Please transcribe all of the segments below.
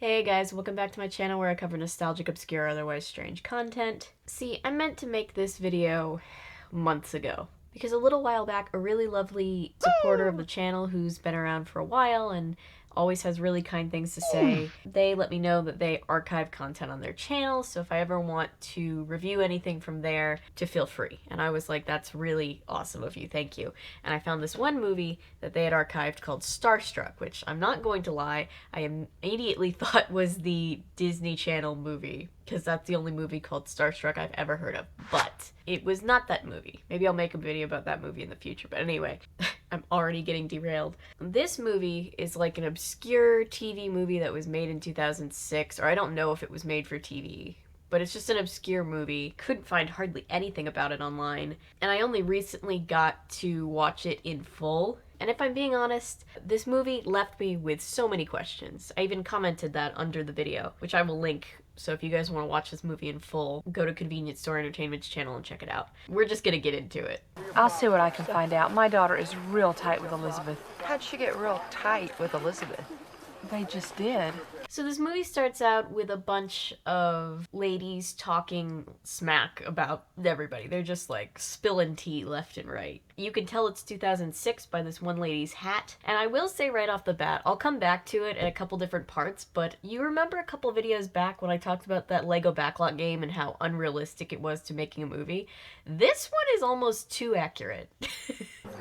Hey guys, welcome back to my channel where I cover nostalgic, obscure, otherwise strange content. See, I meant to make this video months ago, because a little while back, a really lovely supporter of the channel who's been around for a while and always has really kind things to say, they let me know that they archive content on their channel, so if I ever want to review anything from there, to feel free. And I was like, that's really awesome of you, thank you. And I found this one movie that they had archived called Starstruck, which I'm not going to lie, I immediately thought was the Disney Channel movie, because that's the only movie called Starstruck I've ever heard of. But it was not that movie. Maybe I'll make a video about that movie in the future, but anyway, I'm already getting derailed. This movie is like an obscure TV movie that was made in 2006, or I don't know if it was made for TV, but it's just an obscure movie. Couldn't find hardly anything about it online, and I only recently got to watch it in full. And if I'm being honest, this movie left me with so many questions. I even commented that under the video, which I will link. So if you guys want to watch this movie in full, go to Convenience Store Entertainment's channel and check it out. We're just gonna get into it. I'll see what I can find out. My daughter is real tight with Elizabeth. How'd she get real tight with Elizabeth? They just did. So this movie starts out with a bunch of ladies talking smack about everybody. They're just like spilling tea left and right. You can tell it's 2006 by this one lady's hat. And I will say right off the bat, I'll come back to it in a couple different parts, but you remember a couple videos back when I talked about that Lego backlot game and how unrealistic it was to making a movie? This one is almost too accurate.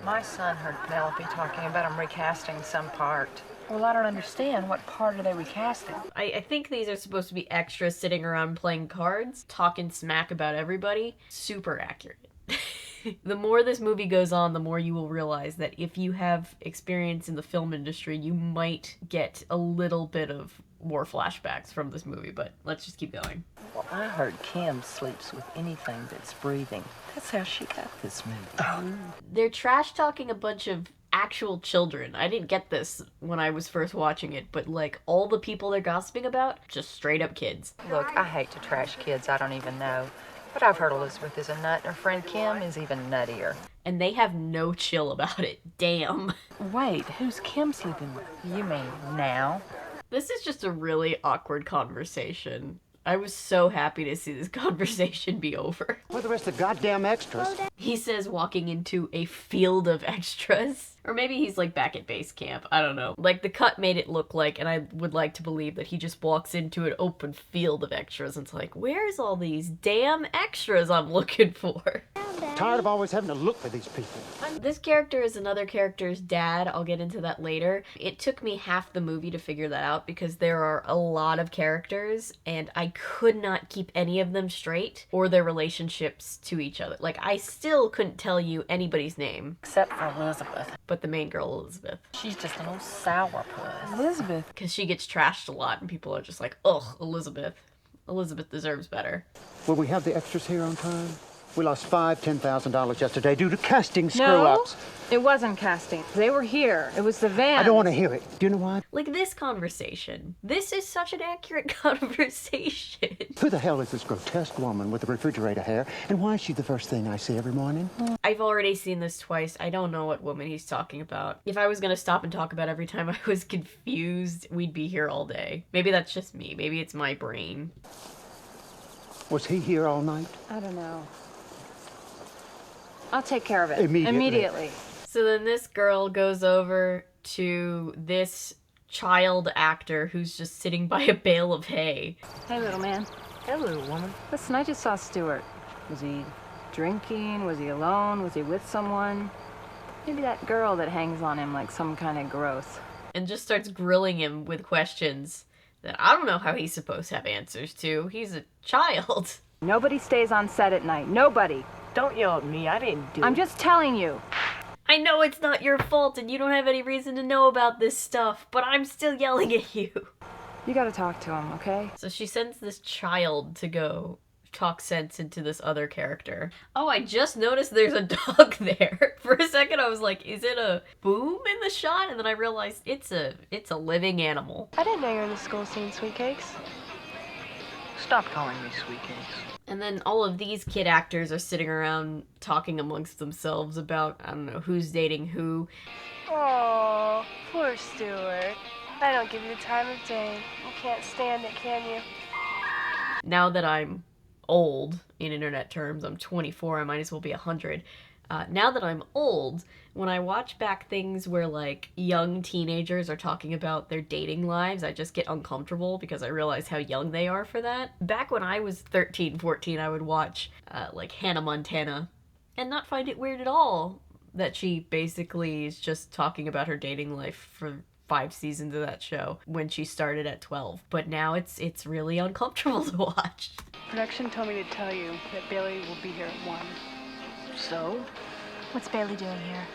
My son heard Penelope talking about him recasting some part. Well, I don't understand. What part are they recasting? I think these are supposed to be extras sitting around playing cards, talking smack about everybody. Super accurate. The more this movie goes on, the more you will realize that if you have experience in the film industry, you might get a little bit of more flashbacks from this movie, but let's just keep going. Well, I heard Kim sleeps with anything that's breathing. That's how she got this movie. They're trash talking a bunch of actual children. I didn't get this when I was first watching it, but like all the people they're gossiping about, just straight up kids. Look, I hate to trash kids I don't even know, but I've heard Elizabeth is a nut and her friend Kim is even nuttier. And they have no chill about it. Damn. Wait, who's Kim sleeping with? You mean now? This is just a really awkward conversation. I was so happy to see this conversation be over. Where are the rest of the goddamn extras? He says walking into a field of extras. Or maybe he's like back at base camp. I don't know. Like the cut made it look like, and I would like to believe that he just walks into an open field of extras and it's like, where's all these damn extras I'm looking for? Tired of always having to look for these people. This character is another character's dad. I'll get into that later. It took me half the movie to figure that out because there are a lot of characters and I could not keep any of them straight or their relationships to each other. Like, I still couldn't tell you anybody's name. Except for Elizabeth. But the main girl, Elizabeth. She's just an old sourpuss. Elizabeth. Because she gets trashed a lot and people are just like, ugh, Elizabeth. Elizabeth deserves better. Will we have the extras here on time? We lost $10,000 yesterday due to casting screw-ups. No, it wasn't casting. They were here. It was the van. I don't want to hear it. Do you know why? Like this conversation. This is such an accurate conversation. Who the hell is this grotesque woman with the refrigerator hair? And why is she the first thing I see every morning? I've already seen this twice. I don't know what woman he's talking about. If I was gonna stop and talk about every time I was confused, we'd be here all day. Maybe that's just me. Maybe it's my brain. Was he here all night? I don't know. I'll take care of it. Immediately. So then this girl goes over to this child actor who's just sitting by a bale of hay. Hey, little man. Hey, little woman. Listen, I just saw Stuart. Was he drinking? Was he alone? Was he with someone? Maybe that girl that hangs on him like some kind of growth. And just starts grilling him with questions that I don't know how he's supposed to have answers to. He's a child. Nobody stays on set at night. Nobody. Don't yell at me. I didn't do I'm just telling you. I know it's not your fault and you don't have any reason to know about this stuff, but I'm still yelling at you. You gotta talk to him, okay? So she sends this child to go talk sense into this other character. Oh, I just noticed there's a dog there. For a second I was like, is it a boom in the shot? And then I realized it's a living animal. I didn't know you were in the school scene, Sweet Cakes. Stop calling me sweet cakes. And then all of these kid actors are sitting around talking amongst themselves about, I don't know, who's dating who. Oh, poor Stuart. I don't give you the time of day. You can't stand it, can you? Now that I'm old, in internet terms, I'm 24, I might as well be 100. Now that I'm old, when I watch back things where like young teenagers are talking about their dating lives, I just get uncomfortable because I realize how young they are for that. Back when I was 13, 14, I would watch like Hannah Montana and not find it weird at all that she basically is just talking about her dating life for 5 seasons of that show when she started at 12. But now it's really uncomfortable to watch. Production told me to tell you that Bailey will be here at 1. So? What's Bailey doing here?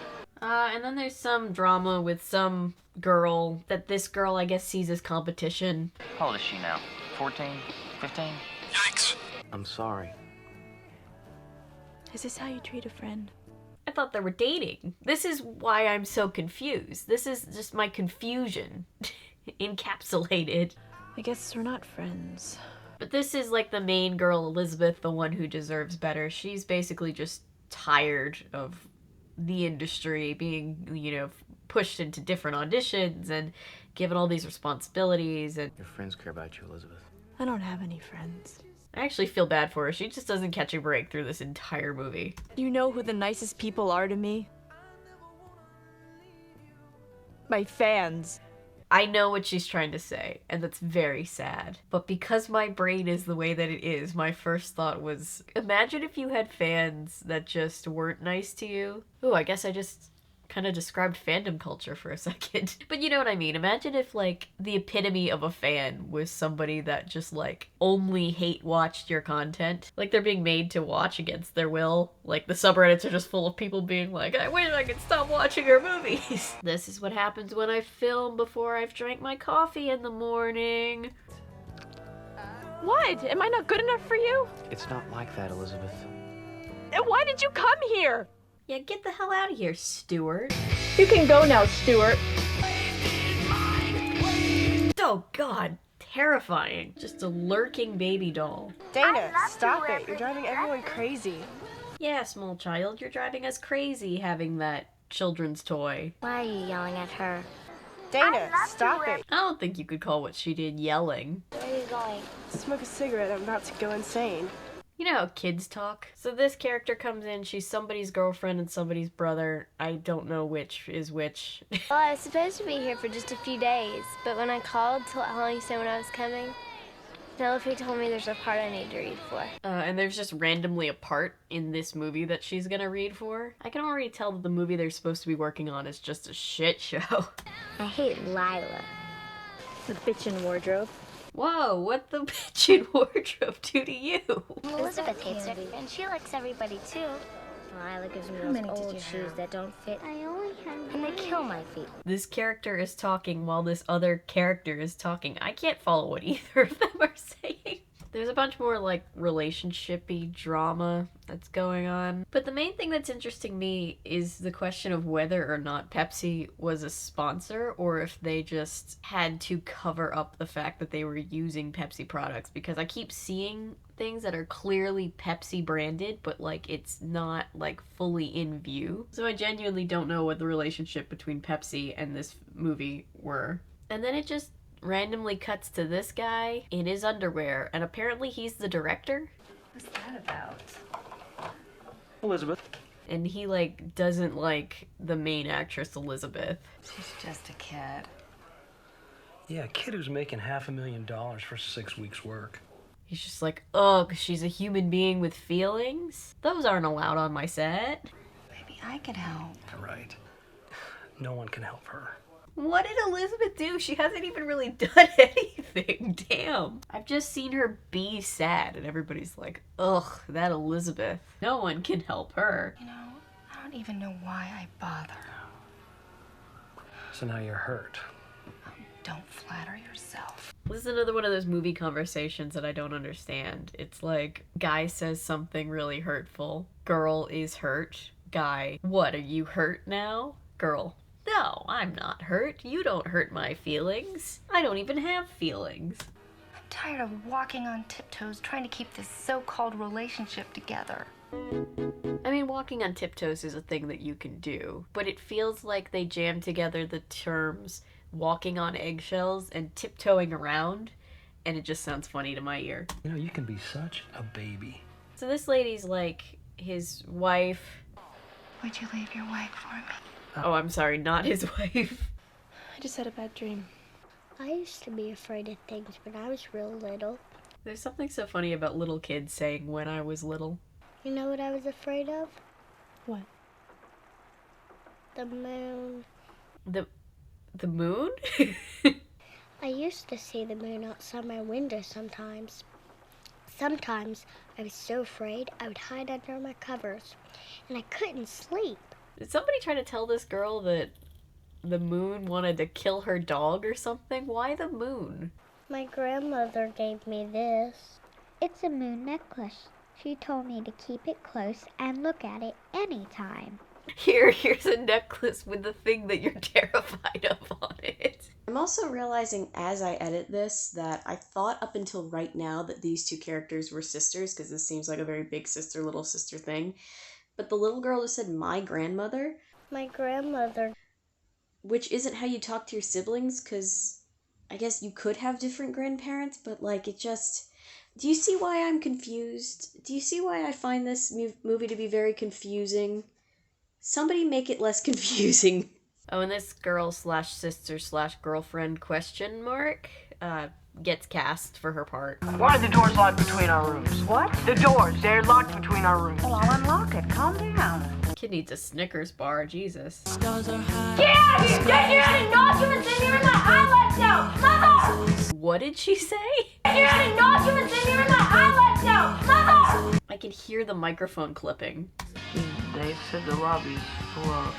And then there's some drama with some girl that this girl, I guess, sees as competition. How old is she now? 14? 15? Yikes! I'm sorry. Is this how you treat a friend? I thought they were dating. This is why I'm so confused. This is just my confusion encapsulated. I guess we're not friends. But this is like the main girl, Elizabeth, the one who deserves better. She's basically just tired of the industry being, you know, pushed into different auditions and given all these responsibilities. And Your friends care about you, Elizabeth. I don't have any friends. I actually feel bad for her. She just doesn't catch a break through this entire movie. You know who the nicest people are to me? My fans. I know what she's trying to say, and that's very sad. But because my brain is the way that it is, my first thought was, imagine if you had fans that just weren't nice to you. Ooh, I guess I just kind of described fandom culture for a second. But you know what I mean. Imagine if, like, the epitome of a fan was somebody that just, like, only hate-watched your content. Like, they're being made to watch against their will. Like, the subreddits are just full of people being like, I wish I could stop watching your movies. This is what happens when I film before I've drank my coffee in the morning. What? Am I not good enough for you? It's not like that, Elizabeth. And why did you come here? Yeah, get the hell out of here, Stuart. You can go now, Stuart. Oh god, terrifying. Just a lurking baby doll. Dana, stop it. You're driving everyone crazy. Yeah, small child, you're driving us crazy having that children's toy. Why are you yelling at her? Dana, stop it. I don't think you could call what she did yelling. Where are you going? Smoke a cigarette. I'm about to go insane. You know how kids talk? So this character comes in, she's somebody's girlfriend and somebody's brother. I don't know which is which. Well, I was supposed to be here for just a few days, but when I called to let Holly know when I was coming, Penelope told me there's a part I need to read for. And there's just randomly a part in this movie that she's gonna read for. I can already tell that the movie they're supposed to be working on is just a shit show. I hate Lila. The bitchin' wardrobe. Whoa, what the bitchin' wardrobe do to you? Elizabeth hates her, and she likes everybody too. Lila gives me those old shoes that don't fit. I only have and they kill my feet. This character is talking while this other character is talking. I can't follow what either of them are saying. There's a bunch more, like, relationship-y drama that's going on. But the main thing that's interesting me is the question of whether or not Pepsi was a sponsor or if they just had to cover up the fact that they were using Pepsi products. Because I keep seeing things that are clearly Pepsi branded, but, like, it's not, like, fully in view. So I genuinely don't know what the relationship between Pepsi and this movie were. And then it just randomly cuts to this guy in his underwear, and apparently he's the director. What's that about? Elizabeth. And he, like, doesn't like the main actress, Elizabeth. She's just a kid. Yeah, a kid who's making $500,000 for 6 weeks' work. He's just like, ugh, she's a human being with feelings? Those aren't allowed on my set. Maybe I could help. Right. No one can help her. What did Elizabeth do? She hasn't even really done anything. Damn. I've just seen her be sad, and everybody's like, ugh, that Elizabeth. No one can help her. You know, I don't even know why I bother. So now you're hurt. Don't flatter yourself. This is another one of those movie conversations that I don't understand. It's like, guy says something really hurtful. Girl is hurt. Guy, what, are you hurt now? Girl, no, I'm not hurt. You don't hurt my feelings. I don't even have feelings. I'm tired of walking on tiptoes trying to keep this so-called relationship together. I mean, walking on tiptoes is a thing that you can do, but it feels like they jam together the terms walking on eggshells and tiptoeing around, and it just sounds funny to my ear. You know, you can be such a baby. So this lady's like his wife. Would you leave your wife for me? Oh, I'm sorry, not his wife. I just had a bad dream. I used to be afraid of things when I was real little. There's something so funny about little kids saying when I was little. You know what I was afraid of? What? The moon. The moon? I used to see the moon outside my window sometimes. Sometimes I was so afraid I would hide under my covers, and I couldn't sleep. Did somebody try to tell this girl that the moon wanted to kill her dog or something? Why the moon? My grandmother gave me this. It's a moon necklace. She told me to keep it close and look at it anytime. Here's a necklace with the thing that you're terrified of on it. I'm also realizing as I edit this that I thought up until right now that these two characters were sisters, because this seems like a very big sister, little sister thing. But the little girl who said my grandmother, which isn't how you talk to your siblings, because I guess you could have different grandparents, but like it just... Do you see why I'm confused? Do you see why I find this movie to be very confusing? Somebody make it less confusing. Oh, and this girl/sister/girlfriend ? Gets cast for her part. Why are the doors locked between our rooms? What? The doors, they're locked between our rooms. Well, I'll unlock it. Calm down. Kid needs a Snickers bar, Jesus. Get out of here! Get here and innocuous in here in my eyelids now! Mother! What did she say? Get here and innocuous in here in my eyelids now! Mother! I can hear the microphone clipping. They said the lobby's full of,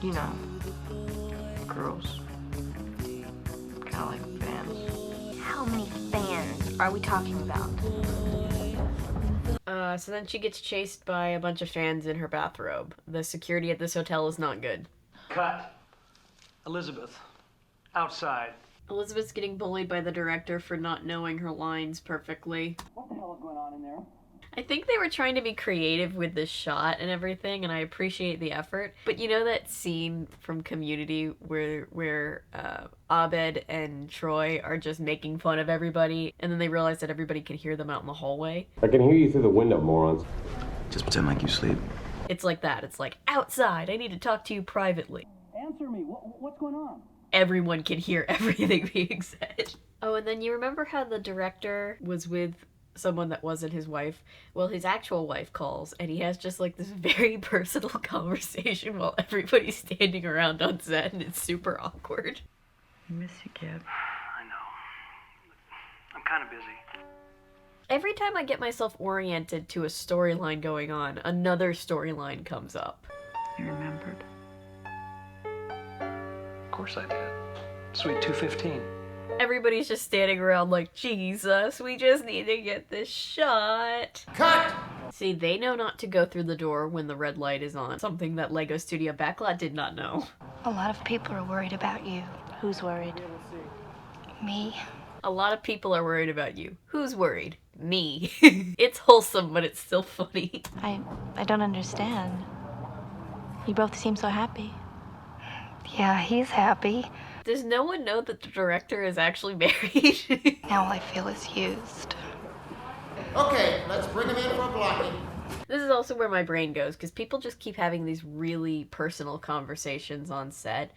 you know, girls. Kind of like fans. How many fans are we talking about? So then she gets chased by a bunch of fans in her bathrobe. The security at this hotel is not good. Cut. Elizabeth. Outside. Elizabeth's getting bullied by the director for not knowing her lines perfectly. What the hell is going on in there? I think they were trying to be creative with this shot and everything, and I appreciate the effort. But you know that scene from Community where Abed and Troy are just making fun of everybody, and then they realize that everybody can hear them out in the hallway? I can hear you through the window, morons. Just pretend like you sleep. It's like that. It's like, outside, I need to talk to you privately. Answer me. What's going on? Everyone can hear everything being said. Oh, and then you remember how the director was with someone that wasn't his wife? Well, his actual wife calls, and he has just like this very personal conversation while everybody's standing around on set, and it's super awkward. I miss you, Gab. I know. I'm kind of busy. Every time I get myself oriented to a storyline going on, another storyline comes up. You remembered? Of course I did. Sweet 215. Everybody's just standing around like, Jesus, we just need to get this shot. Cut! See, they know not to go through the door when the red light is on. Something that Lego Studio Backlot did not know. A lot of people are worried about you. Who's worried? Me. A lot of people are worried about you. Who's worried? Me. It's wholesome, but it's still funny. I don't understand. You both seem so happy. Yeah, he's happy. Does no one know that the director is actually married? Now all I feel is used. Okay, let's bring him in for a blocking. This is also where my brain goes, because people just keep having these really personal conversations on set.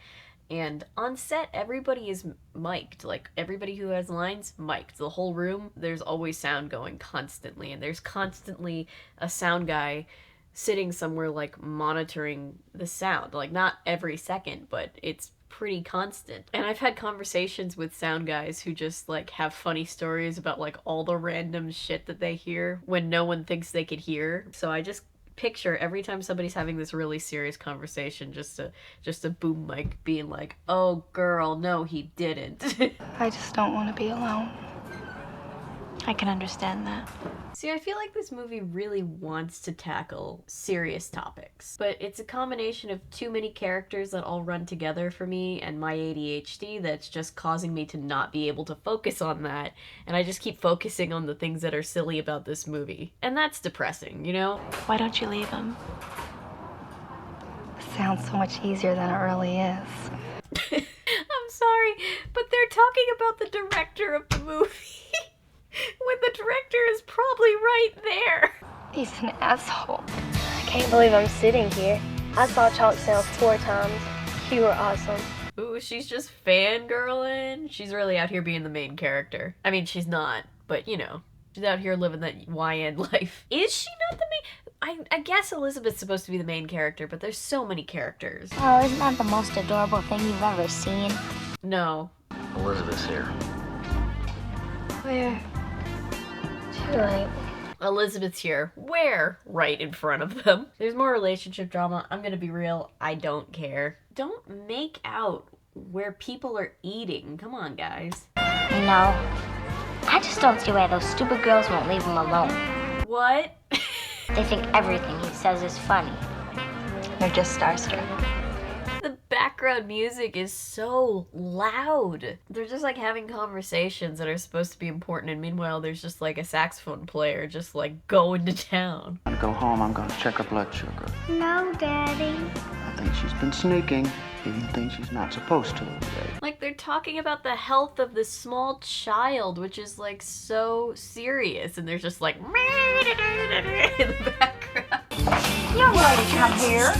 And on set, everybody is mic'd. Like, everybody who has lines, mic'd. The whole room, there's always sound going constantly. And there's constantly a sound guy sitting somewhere, like, monitoring the sound. Like, not every second, but it's pretty constant. And I've had conversations with sound guys who just like have funny stories about like all the random shit that they hear when no one thinks they could hear. So I just picture every time somebody's having this really serious conversation, just a boom mic being like, oh girl, no he didn't. I just don't want to be alone. I can understand that. See, I feel like this movie really wants to tackle serious topics, but it's a combination of too many characters that all run together for me and my ADHD that's just causing me to not be able to focus on that, and I just keep focusing on the things that are silly about this movie. And that's depressing, you know? Why don't you leave him? Sounds so much easier than it really is. I'm sorry, but they're talking about the director of the movie when the director is probably right there. He's an asshole. I can't believe I'm sitting here. I saw Chalk Sale 4 times. You were awesome. Ooh, she's just fangirling. She's really out here being the main character. I mean, she's not, but you know, she's out here living that YN life. Is she not the main? I guess Elizabeth's supposed to be the main character, but there's so many characters. Oh, isn't that the most adorable thing you've ever seen? No. Elizabeth's here. Where? Too late. Elizabeth's here. Where? Right in front of them. There's more relationship drama. I'm gonna be real. I don't care. Don't make out where people are eating. Come on, guys. No. I just don't see why those stupid girls won't leave him alone. What? They think everything he says is funny. They're just starstruck. The background music is so loud. They're just like having conversations that are supposed to be important, and meanwhile there's just like a saxophone player just like going to town. When I go home, I'm gonna check her blood sugar. No, Daddy. I think she's been sneaking, even things she's not supposed to. Like they're talking about the health of this small child, which is like so serious, and there's just like in the background. Young lady, come here.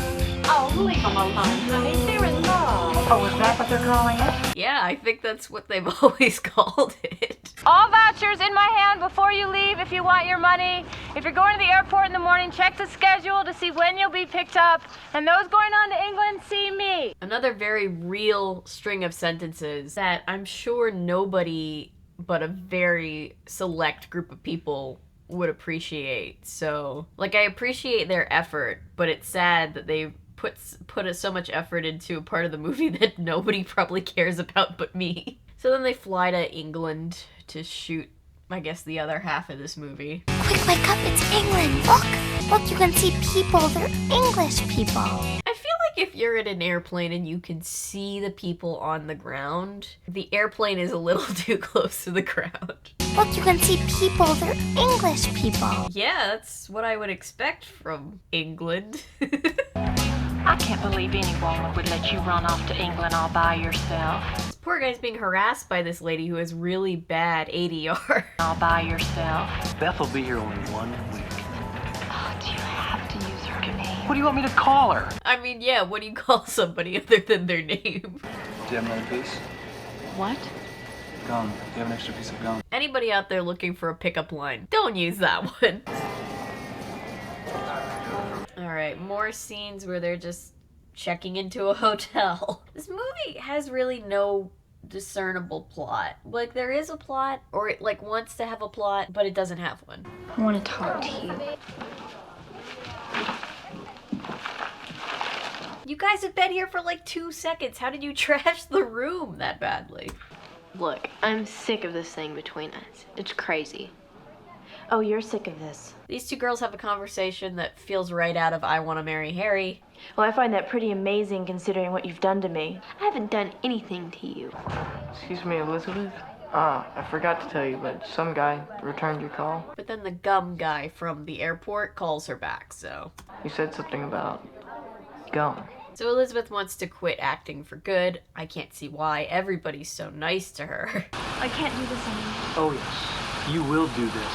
Oh, leave them alone, honey. They're in love. Oh, is that what they're calling it? Yeah, I think that's what they've always called it. All vouchers in my hand before you leave if you want your money. If you're going to the airport in the morning, check the schedule to see when you'll be picked up. And those going on to England, see me. Another very real string of sentences that I'm sure nobody but a very select group of people would appreciate. So, like, I appreciate their effort, but it's sad that they put so much effort into a part of the movie that nobody probably cares about but me. So then they fly to England to shoot, I guess, the other half of this movie. Quick, wake up, it's England. Look, you can see people. They're English people. I feel like if you're in an airplane and you can see the people on the ground, the airplane is a little too close to the ground. Look, you can see people. They're English people. Yeah, that's what I would expect from England. I can't believe any woman would let you run off to England all by yourself. This poor guy's being harassed by this lady who has really bad ADR. All by yourself. Beth will be here only 1 week. Oh, do you have to use her name? What do you want me to call her? I mean, yeah, what do you call somebody other than their name? Do you have another piece? What? Gum. Do you have an extra piece of gum? Anybody out there looking for a pickup line, don't use that one. Alright, more scenes where they're just checking into a hotel. This movie has really no discernible plot. Like, there is a plot, or it like wants to have a plot, but it doesn't have one. I want to talk to you. You guys have been here for like 2 seconds. How did you trash the room that badly? Look, I'm sick of this thing between us. It's crazy. Oh, you're sick of this. These two girls have a conversation that feels right out of I Want to Marry Harry. Well, I find that pretty amazing considering what you've done to me. I haven't done anything to you. Excuse me, Elizabeth? I forgot to tell you, but some guy returned your call. But then the gum guy from the airport calls her back, so... You said something about gum. So Elizabeth wants to quit acting for good. I can't see why. Everybody's so nice to her. I can't do this anymore. Oh, yes. You will do this.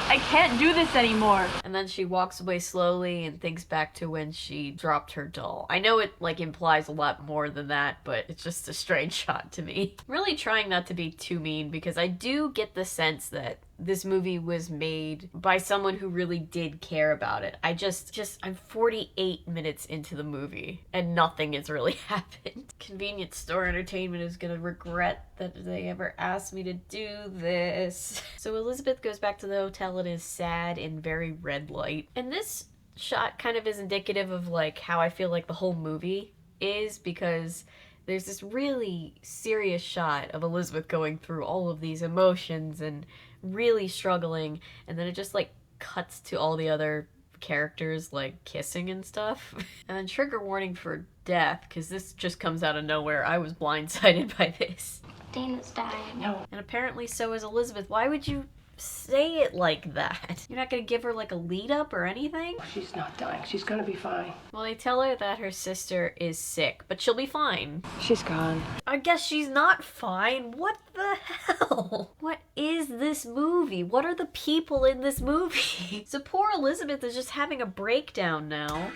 I can't do this anymore. And then she walks away slowly and thinks back to when she dropped her doll. I know it like implies a lot more than that, but it's just a strange shot to me. I'm really trying not to be too mean because I do get the sense that this movie was made by someone who really did care about it. I'm 48 minutes into the movie and nothing has really happened. Convenience store entertainment is gonna regret that they ever asked me to do this. So Elizabeth goes back to the hotel and is sad in very red light. And this shot kind of is indicative of like how I feel like the whole movie is, because there's this really serious shot of Elizabeth going through all of these emotions and really struggling, and then it just like cuts to all the other characters like kissing and stuff. And then trigger warning for death, because this just comes out of nowhere. I was blindsided by this. Dana's dying. No. And apparently so is Elizabeth. Why would you say it like that. You're not gonna give her like a lead up or anything? She's not dying. She's gonna be fine. Well, they tell her that her sister is sick, but she'll be fine. She's gone. I guess she's not fine. What the hell? What is this movie? What are the people in this movie? So poor Elizabeth is just having a breakdown now.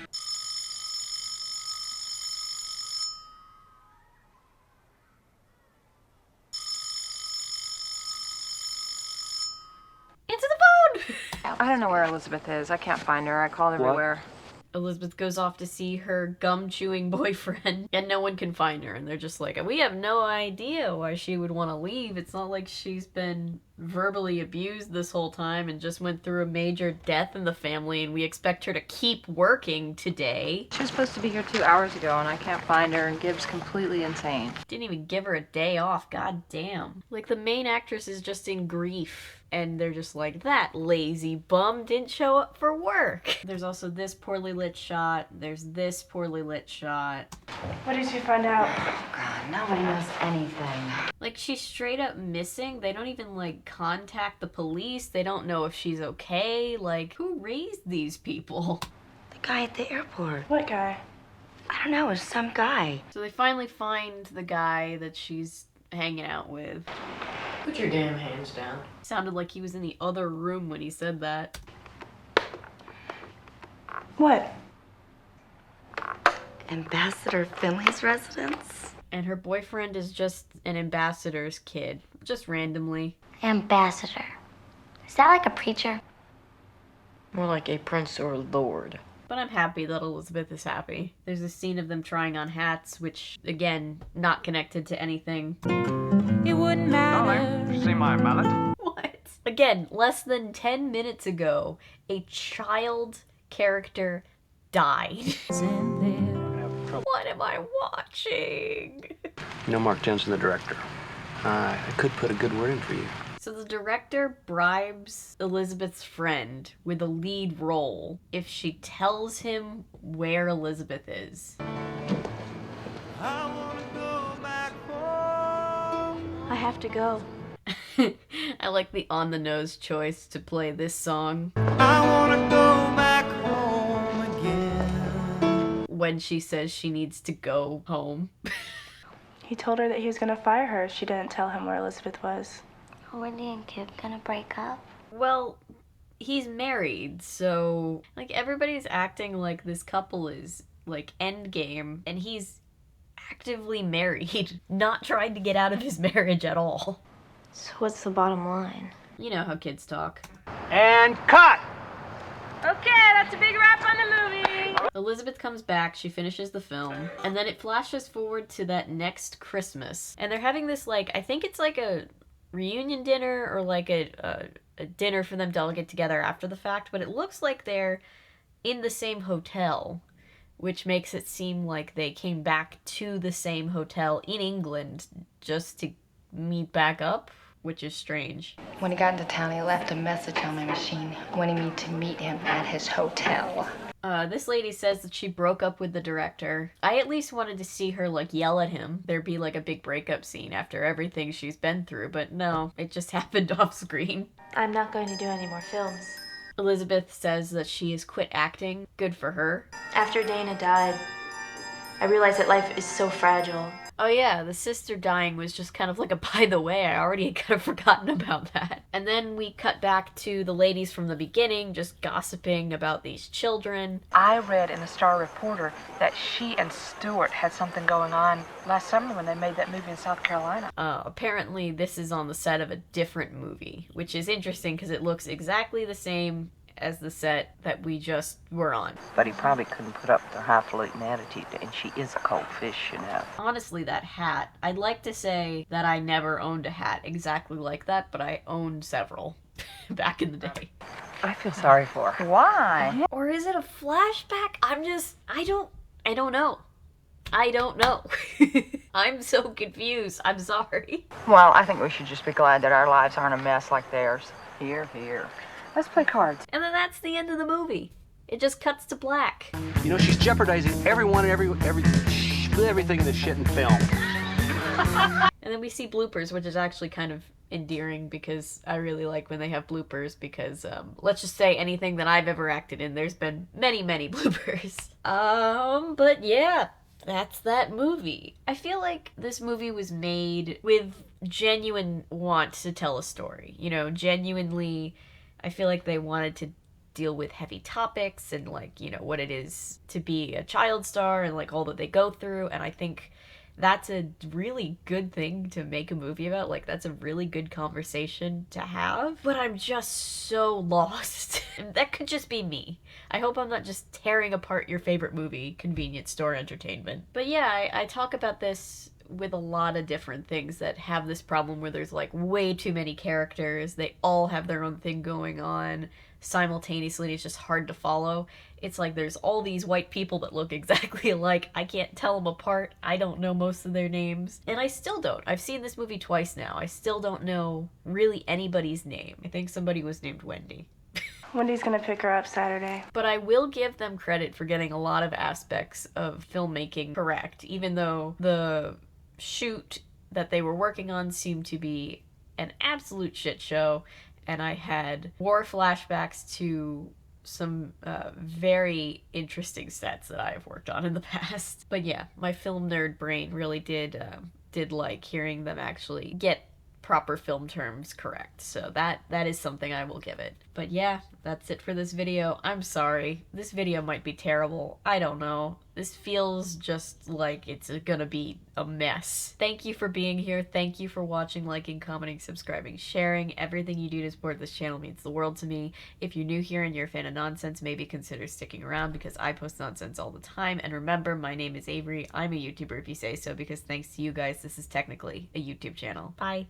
Answer the phone! I don't know where Elizabeth is. I can't find her. I called everywhere. Elizabeth goes off to see her gum-chewing boyfriend, and no one can find her, and they're just like, we have no idea why she would want to leave. It's not like she's been verbally abused this whole time and just went through a major death in the family, and we expect her to keep working today. She was supposed to be here 2 hours ago, and I can't find her, and Gibb's completely insane. Didn't even give her a day off, god damn. Like, the main actress is just in grief. And they're just like, that lazy bum didn't show up for work. There's also this poorly lit shot. There's this poorly lit shot. What did you find out? God, nobody knows anything. Like, she's straight up missing. They don't even, like, contact the police. They don't know if she's okay. Like, who raised these people? The guy at the airport. What guy? I don't know, it was some guy. So they finally find the guy that she's hanging out with. Put your damn hands down. Sounded like he was in the other room when he said that. What? Ambassador Finley's residence? And her boyfriend is just an ambassador's kid. Just randomly. Ambassador. Is that like a preacher? More like a prince or lord. But I'm happy that Elizabeth is happy. There's a scene of them trying on hats, which, again, not connected to anything. It wouldn't matter. See my mallet? What? Again, less than 10 minutes ago, a child character died. What am I watching? You know Mark Jensen, the director. I could put a good word in for you. So the director bribes Elizabeth's friend with a lead role if she tells him where Elizabeth is. I have to go. I like the on-the-nose choice to play this song. I wanna go back home again. When she says she needs to go home. He told her that he was gonna fire her if she didn't tell him where Elizabeth was. Are Wendy and Kip gonna break up? Well, he's married, so like everybody's acting like this couple is like endgame, and he's actively married, not trying to get out of his marriage at all. So what's the bottom line? You know how kids talk. And cut! Okay, that's a big wrap on the movie. Elizabeth comes back, she finishes the film, and then it flashes forward to that next Christmas. And they're having this, like, I think it's like a reunion dinner or like a dinner for them to all get together after the fact, but it looks like they're in the same hotel, which makes it seem like they came back to the same hotel in England just to meet back up, which is strange. When he got into town, he left a message on my machine wanting me to meet him at his hotel. This lady says that she broke up with the director. I at least wanted to see her, like, yell at him. There'd be, like, a big breakup scene after everything she's been through, but no, it just happened off screen. I'm not going to do any more films. Elizabeth says that she has quit acting. Good for her. After Dana died, I realized that life is so fragile. Oh yeah, the sister dying was just kind of like a by the way. I already kind of forgotten about that. And then we cut back to the ladies from the beginning just gossiping about these children. I read in the Star Reporter that she and Stuart had something going on last summer when they made that movie in South Carolina. Apparently this is on the set of a different movie, which is interesting because it looks exactly the same as the set that we just were on. But he probably couldn't put up with her highfalutin attitude, and she is a cold fish, you know. Honestly, that hat, I'd like to say that I never owned a hat exactly like that, but I owned several back in the day. I feel sorry for her. Why? Or is it a flashback? I don't know. I don't know. I'm so confused. I'm sorry. Well, I think we should just be glad that our lives aren't a mess like theirs. Here, here. Let's play cards. And then that's the end of the movie. It just cuts to black. You know, she's jeopardizing everyone and everything in this shit in film. And And then we see bloopers, which is actually kind of endearing because I really like when they have bloopers because, let's just say anything that I've ever acted in, there's been many, many bloopers. But yeah, that's that movie. I feel like this movie was made with genuine want to tell a story. You know, genuinely, I feel like they wanted to deal with heavy topics and, like, you know, what it is to be a child star and, like, all that they go through. And I think that's a really good thing to make a movie about. Like, that's a really good conversation to have. But I'm just so lost. That could just be me. I hope I'm not just tearing apart your favorite movie, convenience store entertainment. But yeah, I talk about this with a lot of different things that have this problem where there's like way too many characters. They all have their own thing going on simultaneously and it's just hard to follow. It's like there's all these white people that look exactly alike. I can't tell them apart. I don't know most of their names. And I still don't. I've seen this movie twice now. I still don't know really anybody's name. I think somebody was named Wendy. Wendy's gonna pick her up Saturday. But I will give them credit for getting a lot of aspects of filmmaking correct, even though the shoot that they were working on seemed to be an absolute shit show, and I had war flashbacks to some very interesting sets that I have worked on in the past. But yeah, my film nerd brain really did like hearing them actually get proper film terms correct. So that is something I will give it. But yeah, that's it for this video. I'm sorry. This video might be terrible. I don't know. This feels just like it's gonna be a mess. Thank you for being here. Thank you for watching, liking, commenting, subscribing, sharing. Everything you do to support this channel means the world to me. If you're new here and you're a fan of nonsense, maybe consider sticking around because I post nonsense all the time. And remember, my name is Avery. I'm a YouTuber if you say so because thanks to you guys, this is technically a YouTube channel. Bye.